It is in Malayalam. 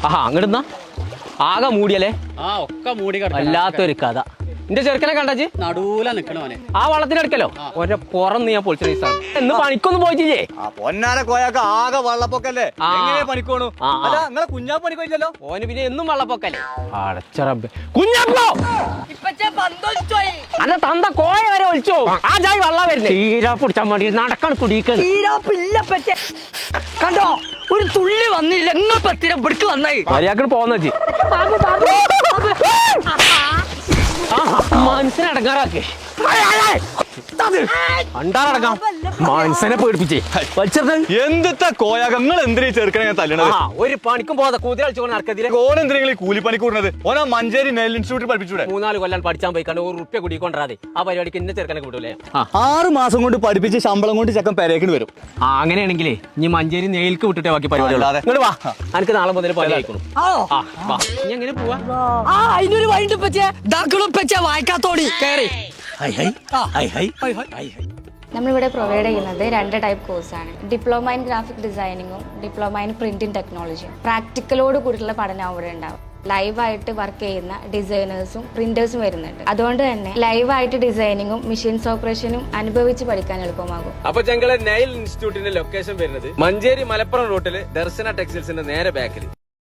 ആഹാ അങ്ങോട്ടെന്നാ ആകെ മൂടിയല്ലേ? ഒക്കെ മൂടി വല്ലാത്തൊരു കഥ. എന്റെ ചെറുക്കനെ കണ്ടച്ച് നടൂല നിക്കണവനെ ആ വള്ളത്തിനടുക്കല്ലോ ഒരെ പുറന്ന് ഞാൻ പൊളിച്ച റീസാണ്. എന്ന് പണിക്കൊന്നും പോയിട്ടില്ലേ? പൊന്നാര കോയാക്ക ആകെ വള്ളപ്പൊക്കല്ലേ, എങ്ങനെ പണിക്കോണു? അല്ല നിങ്ങളെ കുഞ്ഞാ പണിക്കോയില്ലല്ലോ. ഓന് പിന്നെ എന്നും വള്ളപ്പൊക്കല്ലേ. അടച്ചറബ് കുഞ്ഞപ്പോ അല്ല തന്ത കോയ വരെ ഒളിച്ചോ. ആ ജായി വള്ള വരുന്നേ തീരാ പിടിച്ചാൽ മതി നടക്കാൻ കുടിക്കണം. കണ്ടോ ഒരു തുള്ളി വന്നില്ല. നിങ്ങൾ പത്തിര പിടിക്ക് വന്നായി മര്യാദക്ക് പോന്ന മനസ്സിനടങ്ങാറാക്കേ അണ്ടാറടങ്ങാം മനസ്സിനെ പേടിപ്പിച്ചേ എന്തിട്ടാ കോയാക്ക നിങ്ങൾ എന്തിനാ ചെറുക്കനെ തല്ലണത്? ഒരു പണിക്കും പോകാതെ കുതിര കളിച്ചുകൊണ്ട് നടക്കത്തില്ല. ഓൻ എന്തിനാ കൂലിപ്പണി കൂടുന്നത്? ഓനാ മഞ്ചേരി നെൽ ഇൻസ്റ്റിറ്റ്യൂട്ടിൽ പഠിപ്പിച്ചൂടെ? 3-4 കൊല്ലം പഠിച്ചാൻ പോയി കണ്ട് ₹1 കുടിക്കൊണ്ടാതെ ആ പരിപാടിക്ക് ഇന്ന ചെറുക്കനെ കിട്ടൂലേ. 6 മാസം കൊണ്ട് പഠിപ്പിച്ച് ശമ്പളം കൊണ്ട് ചെക്കൻ പെരേക്കിന് വരും. അങ്ങനെയാണെങ്കിലേ ഇനി മഞ്ചേരി നെയിൽക്ക് വിട്ടിട്ടേ ബാക്കി പരിപാടി. ഇങ്ങോട്ട് വാ, എനിക്ക് നാളെ മുതൽ പണി ആയിക്കോളും. ഇനി എങ്ങനെ പോവാ? അതിനൊരു വൈകിട്ട് പച്ചേ ദാക്കളും പച്ചേ വായിക്കാത്തോടി കയറി. നമ്മളിവിടെ പ്രൊവൈഡ് ചെയ്യുന്നത് 2 ടൈപ്പ് കോഴ്സാണ്. ഡിപ്ലോമ ഇൻ ഗ്രാഫിക് ഡിസൈനിങ്ങും ഡിപ്ലോമ ഇൻ പ്രിന്റിംഗ് ടെക്നോളജിയും. പ്രാക്ടിക്കലോട് കൂടിയുള്ള പഠനം അവിടെ ഉണ്ടാവും. ലൈവായിട്ട് വർക്ക് ചെയ്യുന്ന ഡിസൈനേഴ്സും പ്രിന്റേഴ്സും വരുന്നുണ്ട്. അതുകൊണ്ട് തന്നെ ലൈവായിട്ട് ഡിസൈനിങ്ങും മെഷീൻസ് ഓപ്പറേഷനും അനുഭവിച്ച് പഠിക്കാൻ എളുപ്പമാകും. അപ്പൊ ഞങ്ങളെ നെയിൽ ഇൻസ്റ്റിറ്റ്യൂട്ടിന്റെ ലൊക്കേഷൻ വരുന്നത് മഞ്ചേരി മലപ്പുറം റൂട്ടില് ദർശന ടെക്സ്റ്റൈൽസിന്റെ നേരെ ബാക്കിൽ.